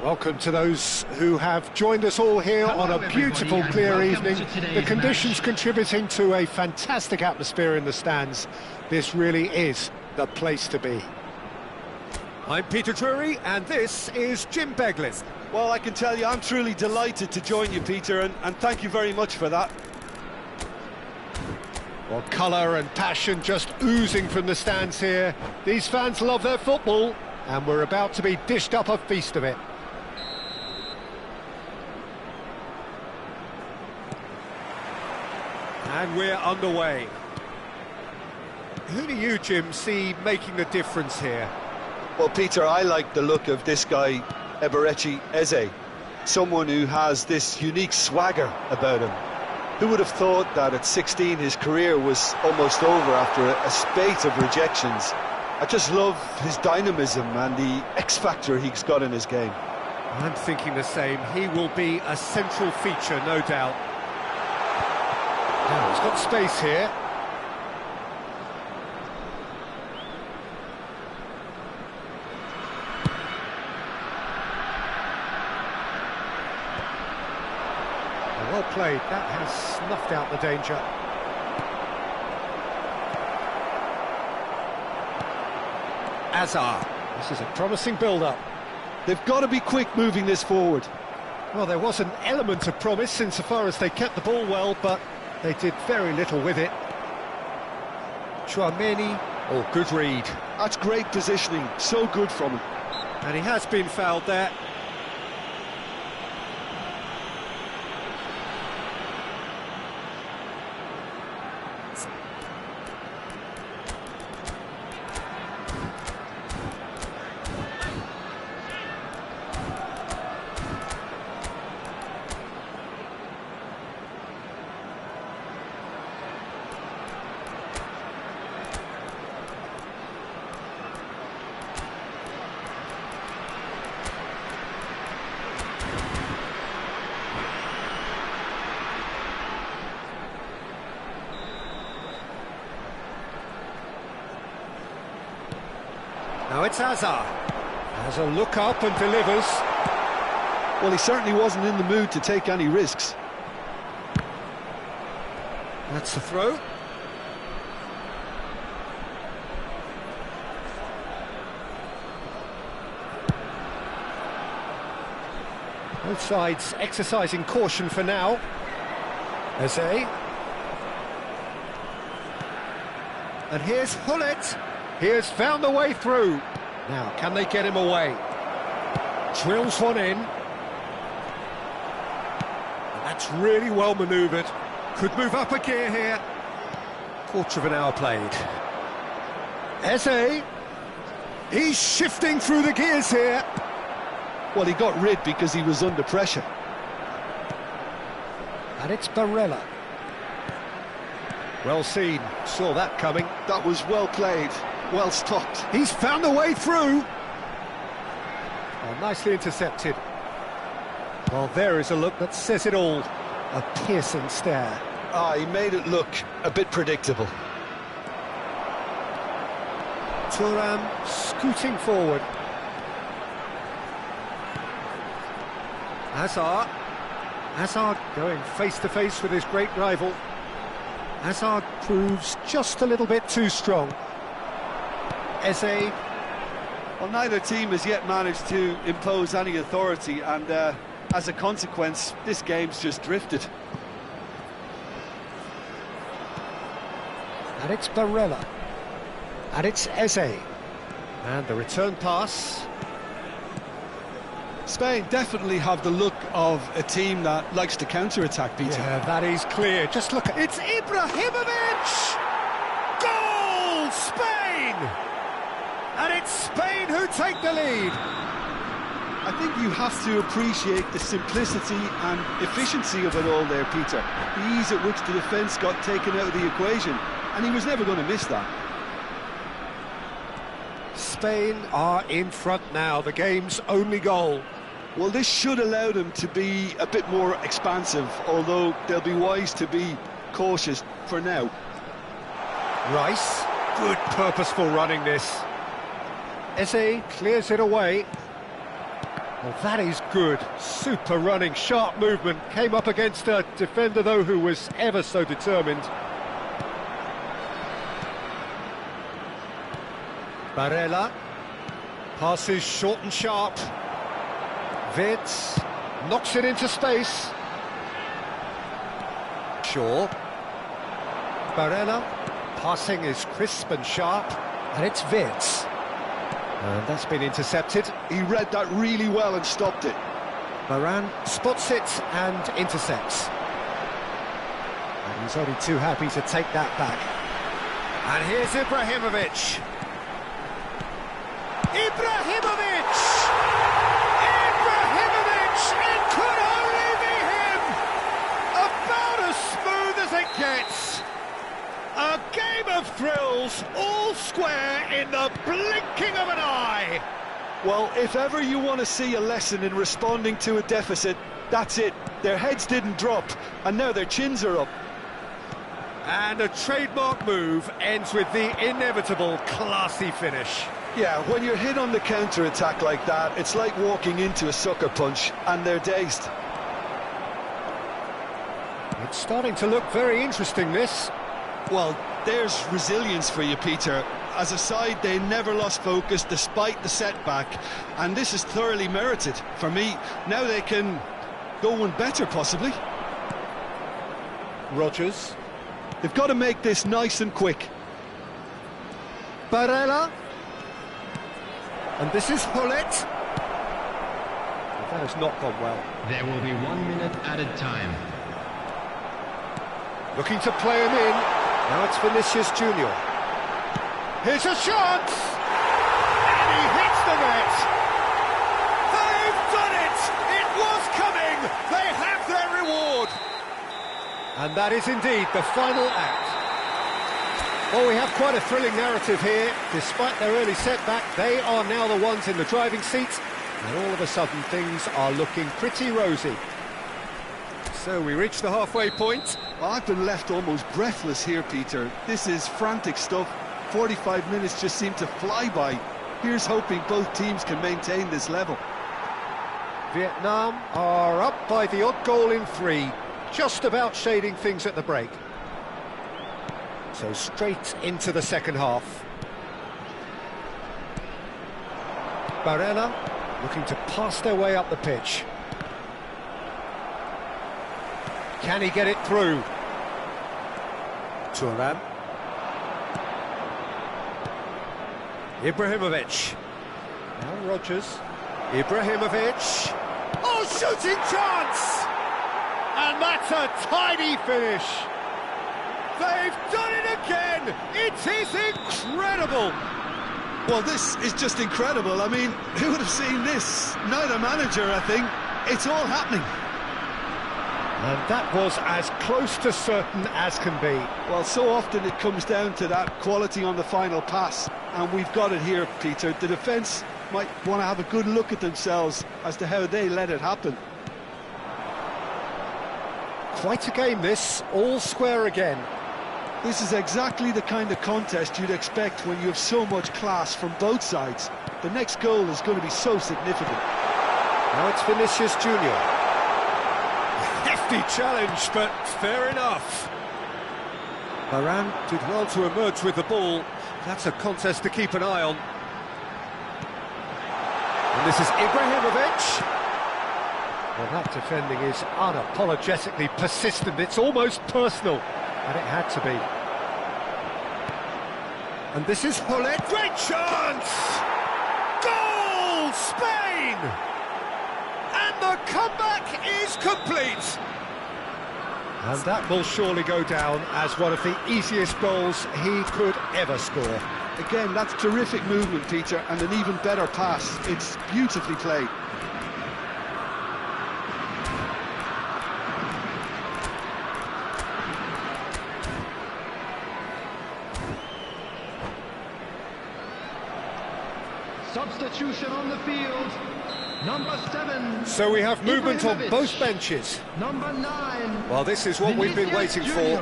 Welcome to those who have joined us all here on a beautiful, clear evening. The conditions contributing to a fantastic atmosphere in the stands. This really is the place to be. I'm Peter Drury, and this is Jim Beglin. Well, I can tell you, I'm truly delighted to join you, Peter, and thank you very much for that. Well, colour and passion just oozing from the stands here. These fans love their football, and we're about to be dished up a feast of it. And we're underway. Who do you, Jim, see making the difference here? Well, Peter, I like the look of this guy, Eberechi Eze, someone who has this unique swagger about him. Who would have thought that at 16 his career was almost over after a spate of rejections? I just love his dynamism and the X-factor he's got in his game. I'm thinking the same. He will be a central feature, no doubt. Now, he's got space here. Well played. That has snuffed out the danger. Azar. This is a promising build-up. They've got to be quick moving this forward. Well, there was an element of promise insofar as they kept the ball well, but they did very little with it. Chouameni. Oh, good read. That's great positioning. So good from him. And he has been fouled there. Now it's Azar. Has a look up and delivers. Well, he certainly wasn't in the mood to take any risks. That's the throw. Both sides exercising caution for now. Eze. And here's Hullet. He has found the way through. Now, can they get him away? Drills one in. And that's really well manoeuvred. Could move up a gear here. Quarter of an hour played. Eze. He's shifting through the gears here. Well, he got rid because he was under pressure. And it's Barella. Well seen. Saw that coming. That was well played. Well stopped. He's found a way through. Oh, nicely intercepted. Well, there is a look that says it all. A piercing stare. He made it look a bit predictable. Thuram scooting forward. Hazard. Hazard going face-to-face with his great rival. Hazard proves just a little bit too strong. Eze. Well, neither team has yet managed to impose any authority, and as a consequence, this game's just drifted. And it's Barella. And it's Eze. And the return pass. Spain definitely have the look of a team that likes to counter-attack, Peter. Yeah, that is clear. Just look at... It's Ibrahimovic! Goal! Spain! And it's Spain who take the lead. I think you have to appreciate the simplicity and efficiency of it all there, Peter. The ease at which the defence got taken out of the equation, and he was never going to miss that. Spain are in front now, the game's only goal. Well, this should allow them to be a bit more expansive, although they'll be wise to be cautious for now. Rice, good purposeful running this. Eze clears it away. Well, that is good. Super running, sharp movement. Came up against a defender, though, who was ever so determined. Barella. Passes short and sharp. Binz knocks it into space. Shaw. Barella. Passing is crisp and sharp. And it's Binz. And that's been intercepted. He read that really well and stopped it. Varane spots it and intercepts. And he's only too happy to take that back. And here's Ibrahimovic. Ibrahimovic! Ibrahimovic! It could only be him! About as smooth as it gets. A game of thrills, all square in the blinking of an eye. Well, if ever you want to see a lesson in responding to a deficit, that's it. Their heads didn't drop, and now their chins are up. And a trademark move ends with the inevitable classy finish. Yeah, when you're hit on the counter-attack like that, it's like walking into a sucker punch, and they're dazed. It's starting to look very interesting, this. Well, there's resilience for you, Peter. As a side, they never lost focus despite the setback, and this is thoroughly merited. For me, now they can go one better, possibly. Rodgers. They've got to make this nice and quick. Barella. And this is Hullet. That has not gone well. There will be 1 minute added time. Looking to play him in. Now it's Vinicius Junior. Here's a shot! And he hits the net! They've done it! It was coming! They have their reward! And that is indeed the final act. Well, we have quite a thrilling narrative here. Despite their early setback, they are now the ones in the driving seat, and all of a sudden things are looking pretty rosy. So we reach the halfway point. I've been left almost breathless here, Peter. This is frantic stuff. 45 minutes just seem to fly by. Here's hoping both teams can maintain this level. Vietnam are up by the odd goal in 3, just about shading things at the break. So straight into the second half. Barella looking to pass their way up the pitch. Can he get it through? Thuram. Ibrahimovic. Now Rodgers. Ibrahimovic. Oh, shooting chance! And that's a tidy finish. They've done it again! It is incredible! Well, this is just incredible. I mean, who would have seen this? Neither manager, I think. It's all happening. And that was as close to certain as can be. Well, so often it comes down to that quality on the final pass, and we've got it here, Peter. The defence might want to have a good look at themselves as to how they let it happen. Quite a game, this. All square again. This is exactly the kind of contest you'd expect when you have so much class from both sides. The next goal is going to be so significant. Now it's Vinicius Junior. Hefty challenge, but fair enough. Varane did well to emerge with the ball. That's a contest to keep an eye on. And this is Ibrahimovic. Well, that defending is unapologetically persistent. It's almost personal, and it had to be. And this is Hullet. Great chance! Goal! Spain! And the comeback is complete. And that will surely go down as one of the easiest goals he could ever score. Again, that's terrific movement, Peter, and an even better pass. It's beautifully played. Substitution on the field. Number 7. So we have movement on both benches. Number 9. Well, this is what we've been waiting for.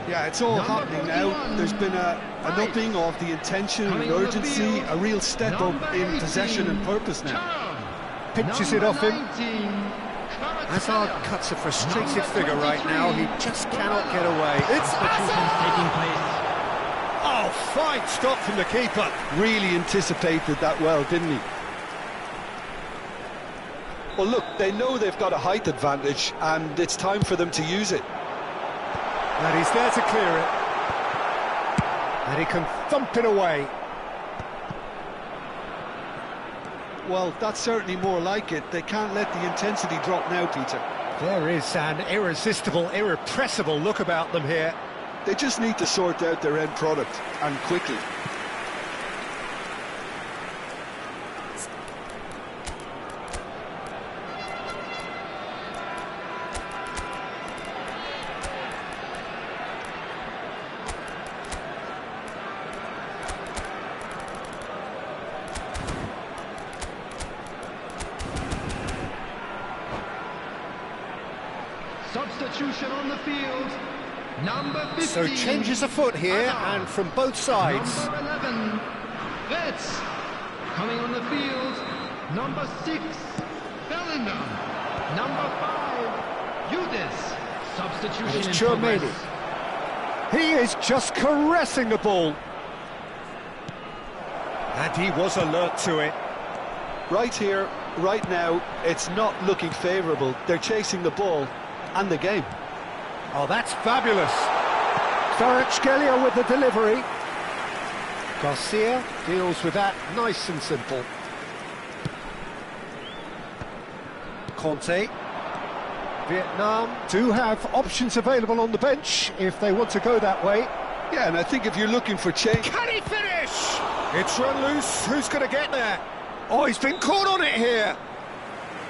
Yeah, it's all happening now. There's been an upping of the intention and urgency, a real step up in possession and purpose now. pinches it off him. 19, Hazard cuts a frustrated figure right now. He just cannot get away. It's Substitutions taking place. oh, fine stop from the keeper. Really anticipated that well, didn't he? Well, look, they know they've got a height advantage, and it's time for them to use it. And he's there to clear it. And he can thump it away. Well, that's certainly more like it. They can't let the intensity drop now, Peter. There is an irresistible, irrepressible look about them here. They just need to sort out their end product, and quickly. Substitution on the field. Number 15. So changes afoot here, and from both sides. Number 11, Betts. Coming on the field, number 6, Bellingham. Number 5, Udis. Substitution It's in Chouameni. progress. He is just caressing the ball. And he was alert to it. Right here, right now, it's not looking favourable. They're chasing the ball and the game. Oh, that's fabulous. Kvaratskhelia with the delivery. Garcia deals with that nice and simple. Conte. Vietnam do have options available on the bench if they want to go that way. Yeah, and I think if you're looking for change... Can he finish? It's run loose. Who's going to get there? Oh, he's been caught on it here.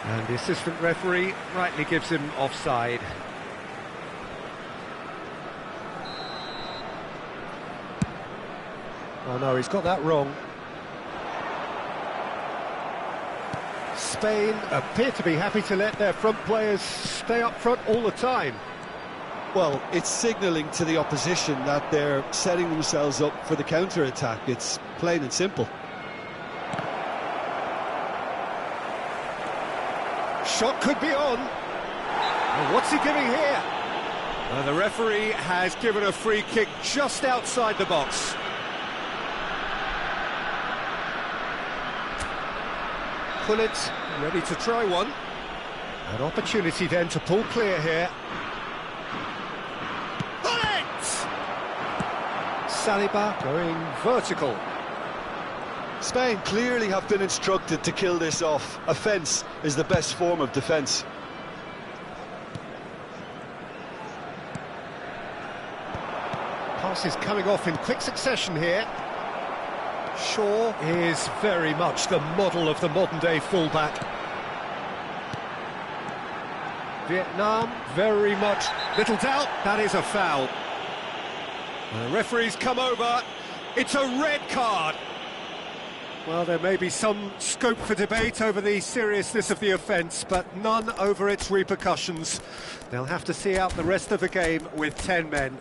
And the assistant referee rightly gives him offside. Oh no, he's got that wrong. Spain appear to be happy to let their front players stay up front all the time. Well, it's signalling to the opposition that they're setting themselves up for the counter-attack. It's plain and simple. Shot could be on. And what's he giving here? The referee has given a free kick just outside the box. Pullet ready to try one. An opportunity then to pull clear here. Pullet! Saliba going vertical. Spain clearly have been instructed to kill this off. Offence is the best form of defence. Passes coming off in quick succession here. Shaw is very much the model of the modern-day fullback. Vietnam, very much, little doubt, that is a foul. The referee's come over, it's a red card. Well, there may be some scope for debate over the seriousness of the offence, but none over its repercussions. They'll have to see out the rest of the game with 10 men.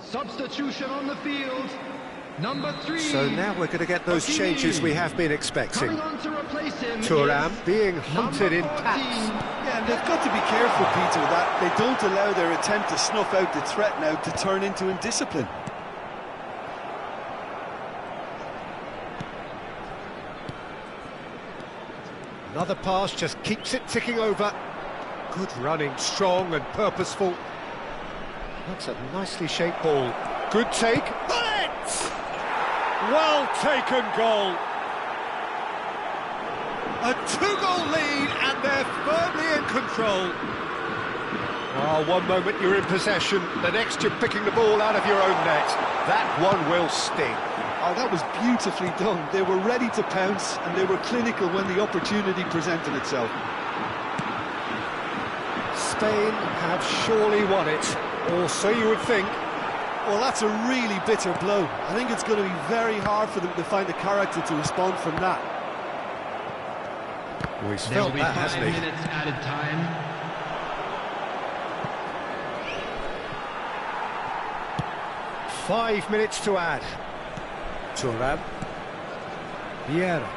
Substitution on the field. Number 3. So now we're going to get those changes we have been expecting. Coming on to replace him Thuram is being hunted in number packs. 14. Yeah, and they've got to be careful, Peter, that they don't allow their attempt to snuff out the threat now to turn into indiscipline. Another pass just keeps it ticking over. Good running, strong and purposeful. That's a nicely shaped ball. Good take. Bullet! Well taken goal. A 2-goal lead and they're firmly in control. Oh, one moment you're in possession, the next you're picking the ball out of your own net. That one will sting. Oh, that was beautifully done. They were ready to pounce and they were clinical when the opportunity presented itself. Spain have surely won it. Or so you would think. Well, that's a really bitter blow. I think it's going to be very hard for them to find the character to respond from that. Well, he's There will felt be that, 5 hasn't he? minutes added time. Five minutes to add. Thuram. Vieira.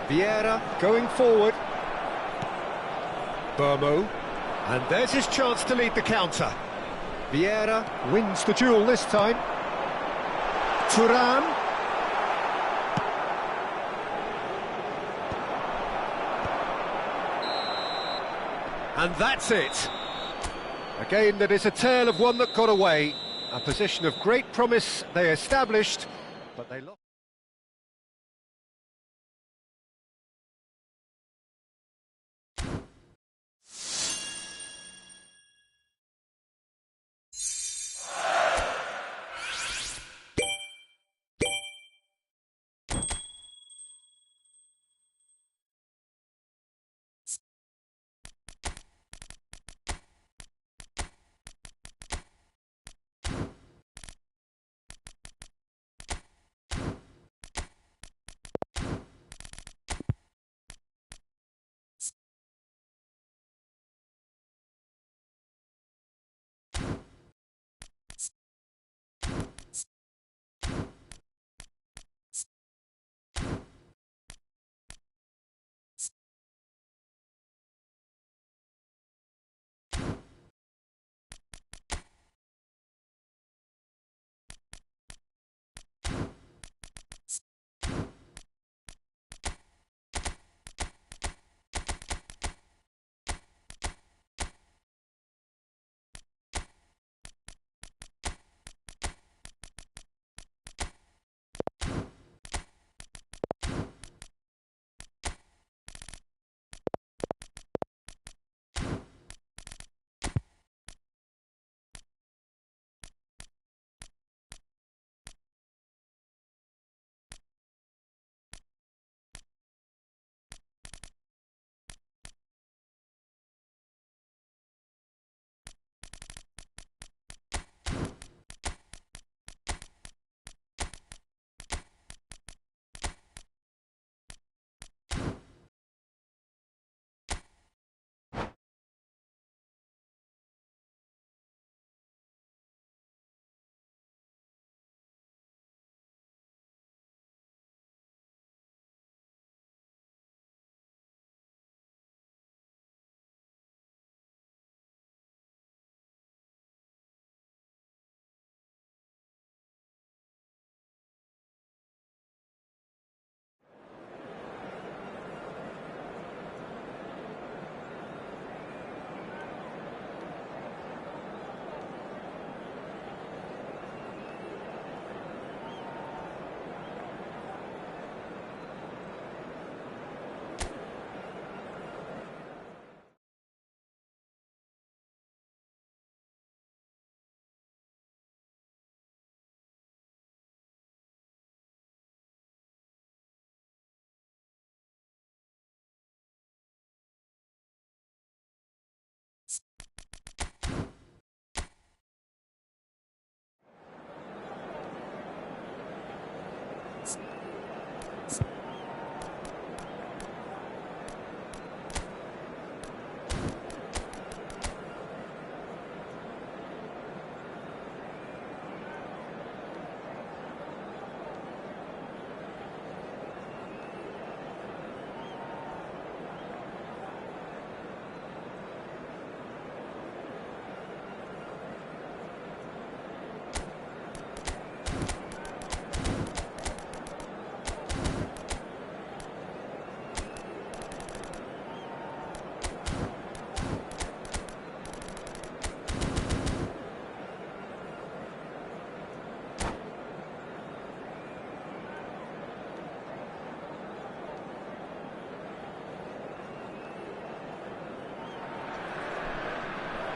Vieira going forward. Burmo. And there's his chance to lead the counter. Vieira wins the duel this time. Thuram. And that's it. A game that is a tale of one that got away. A position of great promise they established, but they lost.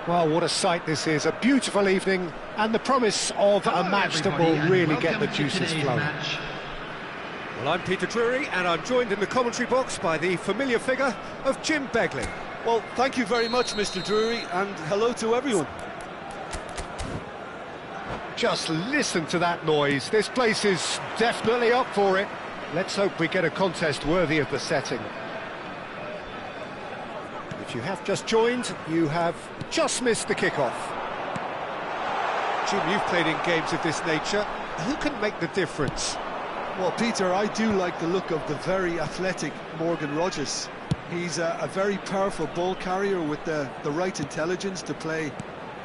Well, what a sight this is. A beautiful evening and the promise of a match that will really get the juices flowing. Well, I'm Peter Drury and I'm joined in the commentary box by the familiar figure of Jim Beglin. Well, thank you very much, Mr. Drury, and hello to everyone. Just listen to that noise. This place is definitely up for it. Let's hope we get a contest worthy of the setting. If you have just joined, you have just missed the kickoff. Jim, you've played in games of this nature. Who can make the difference? Well, Peter, I do like the look of the very athletic Morgan Rogers. He's a very powerful ball carrier with the right intelligence to play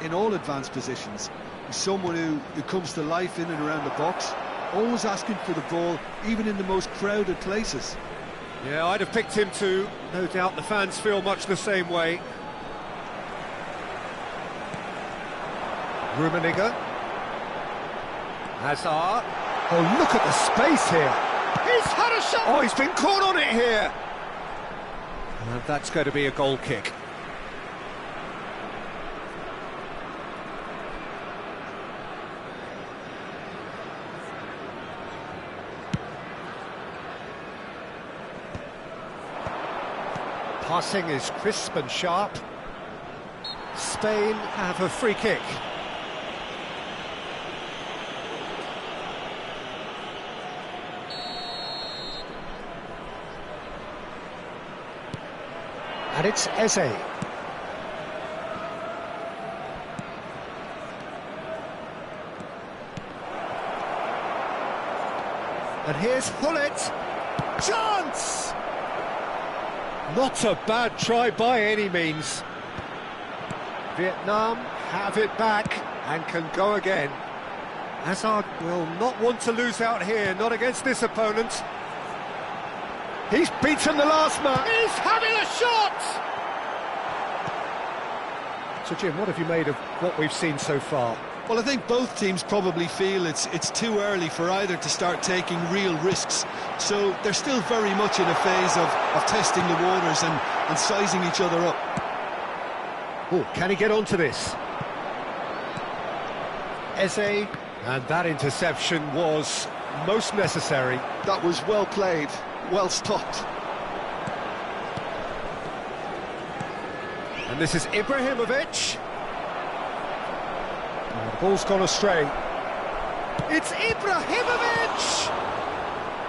in all advanced positions. He's someone who comes to life in and around the box, always asking for the ball, even in the most crowded places. Yeah, I'd have picked him too. No doubt the fans feel much the same way. Rummenigge. Hazard. Oh, look at the space here. He's had a shot. Oh, he's been caught on it here. And that's going to be a goal kick. Passing is crisp and sharp. Spain have a free kick. And it's Eze. And here's Hullet. Chance! Not a bad try by any means. Vietnam have it back and can go again. Hazard will not want to lose out here, not against this opponent. He's beaten the last man. He's having a shot! So, Jim, what have you made of what we've seen so far? Well, I think both teams probably feel it's too early for either to start taking real risks. So they're still very much in a phase of testing the waters and sizing each other up. Oh, can he get onto this? Eze, and that interception was most necessary. That was well played, well stopped. And this is Ibrahimovic. Oh, the ball's gone astray. It's Ibrahimovic!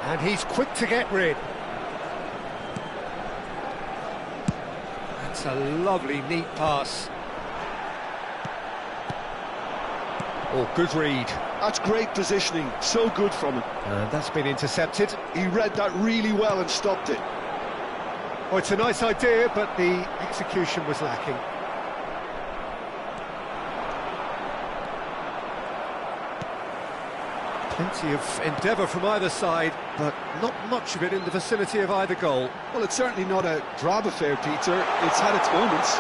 And he's quick to get rid. That's a lovely, neat pass. Oh, good read. That's great positioning, so good from him. And that's been intercepted. He read that really well and stopped it. Oh, it's a nice idea, but the execution was lacking. Plenty of endeavour from either side, but not much of it in the vicinity of either goal. Well, it's certainly not a drab affair, Peter. It's had its moments.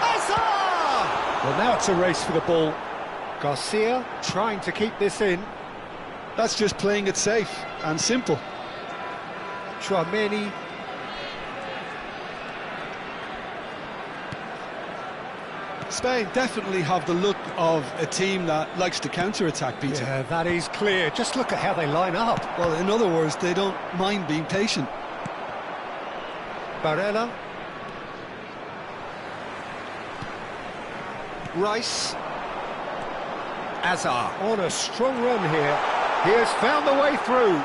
Hazard! Well, now it's a race for the ball. Garcia trying to keep this in. That's just playing it safe and simple. Chouameni. Spain definitely have the look of a team that likes to counter-attack, Peter. Yeah, that is clear. Just look at how they line up. Well, in other words, they don't mind being patient. Barella. Rice. Hazard on a strong run here. He has found the way through.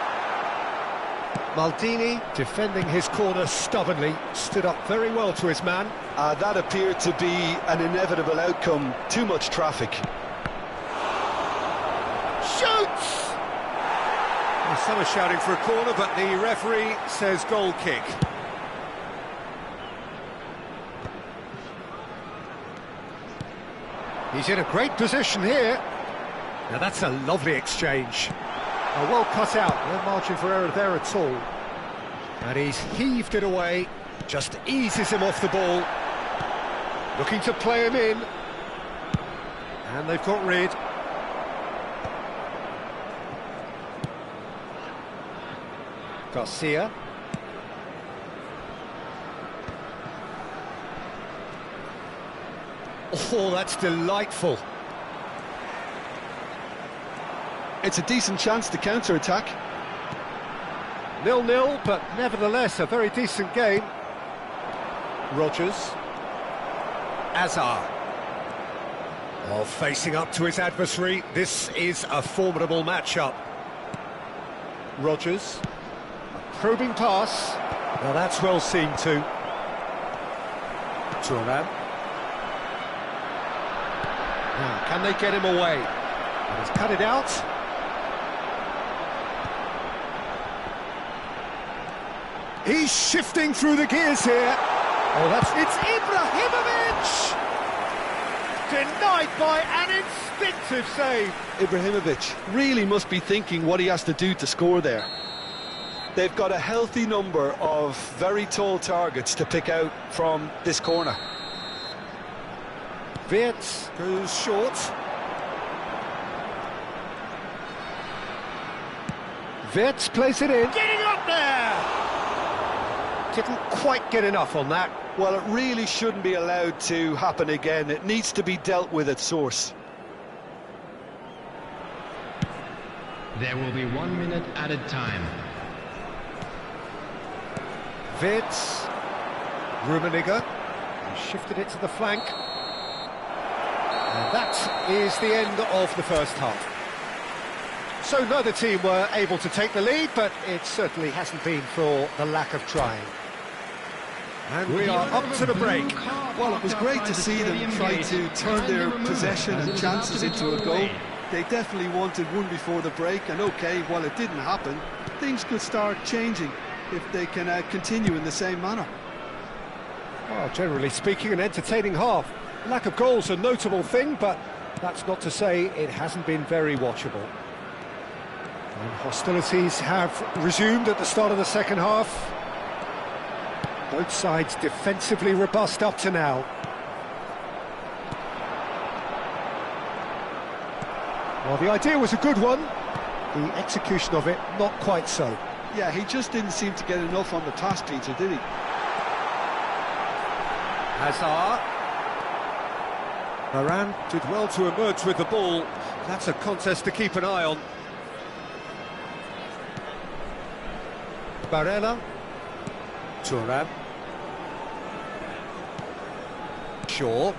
Maldini defending his corner stubbornly, stood up very well to his man. That appeared to be an inevitable outcome. Too much traffic. Shoots! Well, some are shouting for a corner, but the referee says goal kick. He's in a great position here. Now that's a lovely exchange. Well cut out, no margin for error there at all. And he's heaved it away, just eases him off the ball. Looking to play him in. And they've got rid. Garcia. Oh, that's delightful. It's a decent chance to counter-attack. 0-0, but nevertheless a very decent game. Rodgers. Azar. Oh, facing up to his adversary. This is a formidable matchup. Rodgers. A probing pass. Well, that's well seen too. Thuram. Now, can they get him away? And he's cut it out. He's shifting through the gears here. Oh, it's Ibrahimovic! Denied by an instinctive save. Ibrahimovic really must be thinking what he has to do to score there. They've got a healthy number of very tall targets to pick out from this corner. Binz goes short. Binz plays it in. Getting up there! Didn't quite get enough on that. Well, it really shouldn't be allowed to happen again. It needs to be dealt with at source. There will be 1 minute added time. Binz. Rummenigge. Shifted it to the flank. And that is the end of the first half. So neither team were able to take the lead, but it certainly hasn't been for the lack of trying. And we are up to the break. Well, it was great to see them try to turn their possession and chances into a goal. They definitely wanted one before the break, and okay, while it didn't happen, things could start changing if they can continue in the same manner. Well, generally speaking, an entertaining half. Lack of goals a notable thing, but that's not to say it hasn't been very watchable. And hostilities have resumed at the start of the second half. Both sides defensively robust up to now. Well, the idea was a good one. The execution of it, not quite so. Yeah, he just didn't seem to get enough on the pass, Peter, did he? Hazard. Varane did well to emerge with the ball. That's a contest to keep an eye on. Barella. Thuram. Shaw.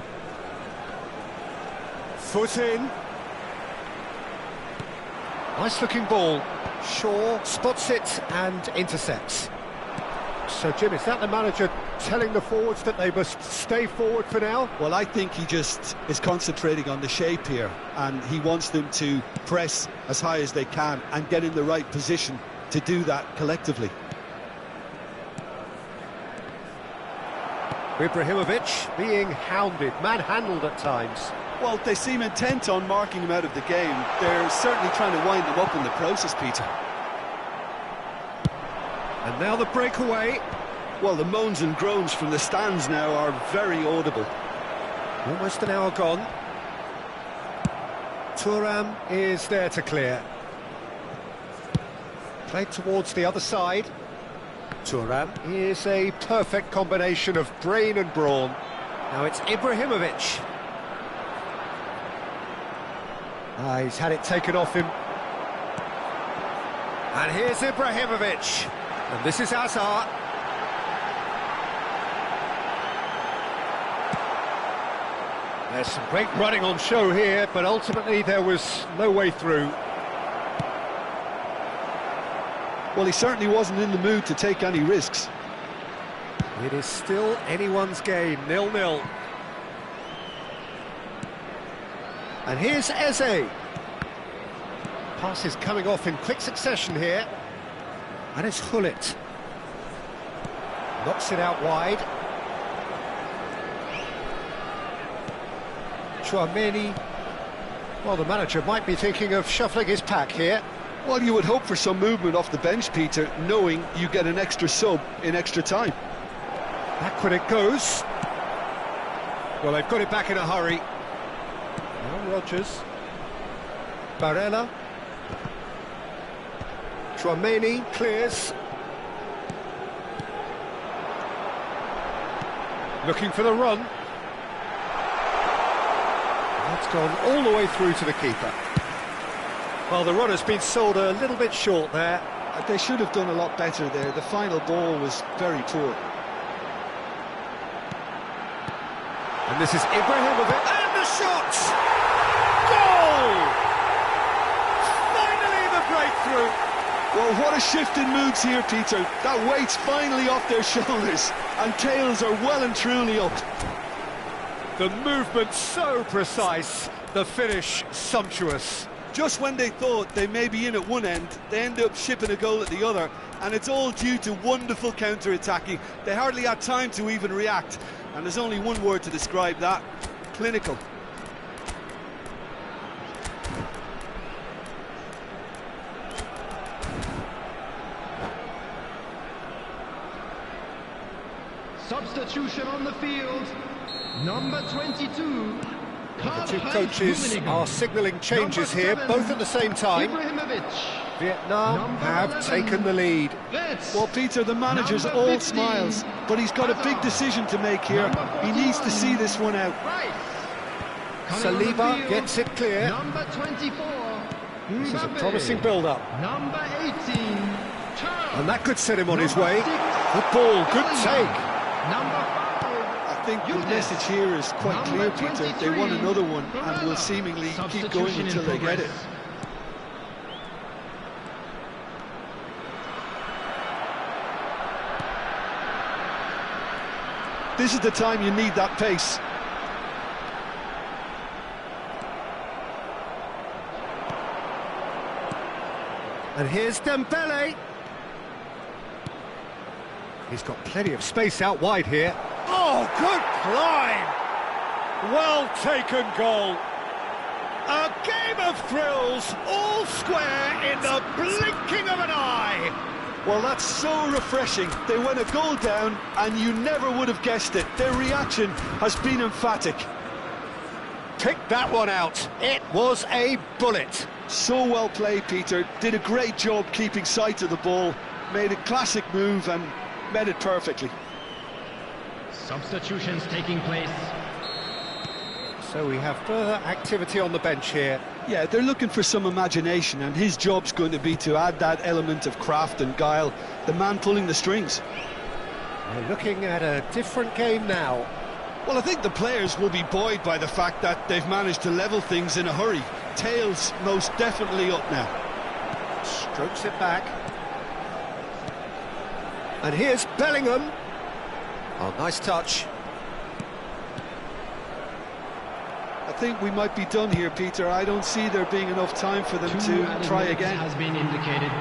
Foot in. Nice looking ball. Shaw spots it and intercepts. So, Jim, is that the manager telling the forwards that they must stay forward for now? Well, I think he just is concentrating on the shape here, and he wants them to press as high as they can and get in the right position to do that collectively. Ibrahimovic being hounded, manhandled at times. Well, they seem intent on marking him out of the game. They're certainly trying to wind him up in the process, Peter. And now the breakaway. Well, the moans and groans from the stands now are very audible. Almost an hour gone. Thuram is there to clear. Played towards the other side. Thuram is a perfect combination of brain and brawn. Now it's Ibrahimovic. He's had it taken off him. And here's Ibrahimovic. And this is Hazard. There's some great running on show here, but ultimately there was no way through. Well, he certainly wasn't in the mood to take any risks. It is still anyone's game, 0-0. And here's Eze. Passes coming off in quick succession here. And it's Hullet. Knocks it out wide. Chouameni. Well, the manager might be thinking of shuffling his pack here. Well, you would hope for some movement off the bench, Peter, knowing you get an extra sub in extra time. Backward it goes. Well, they've got it back in a hurry. Now Rodgers. Barella. Chouameni clears. Looking for the run. That's gone all the way through to the keeper. Well, the run has been sold a little bit short there. They should have done a lot better there. The final ball was very poor. And this is Ibrahimovic, and the shot! Goal! Finally the breakthrough! Well, what a shift in moods here, Peter. That weight's finally off their shoulders, and tails are well and truly up. The movement so precise, the finish sumptuous. Just when they thought they may be in at one end, they end up shipping a goal at the other, and it's all due to wonderful counter-attacking. They hardly had time to even react, and there's only one word to describe that: clinical. Substitution on the field. Number 22. The two coaches are signalling changes here, both at the same time. Vietnam have taken the lead. Well, Peter, the manager's all smiles, but he's got a big decision to make here. He needs to see this one out. Saliba gets it clear. Number 24. This is a promising build-up. Number 18. And that could set him on his way. Good ball, good take. Number 5. I think the message here is quite clear, Peter. They want another one and will seemingly keep going until they get it. This is the time you need that pace. And here's Dembele. He's got plenty of space out wide here. Oh, good climb! Well taken goal. A game of thrills, all square in the blinking of an eye. Well, that's so refreshing. They went a goal down and you never would have guessed it. Their reaction has been emphatic. Pick that one out. It was a bullet. So well played, Peter. Did a great job keeping sight of the ball. Made a classic move and met it perfectly. Substitutions taking place. So we have further activity on the bench here. Yeah, they're looking for some imagination, and his job's going to be to add that element of craft and guile, the man pulling the strings. We're looking at a different game now. Well, I think the players will be buoyed by the fact that they've managed to level things in a hurry. Tails most definitely up now. Strokes it back. And here's Bellingham. Oh, nice touch. I think we might be done here, Peter. I don't see there being enough time for them to try again. Has been indicated.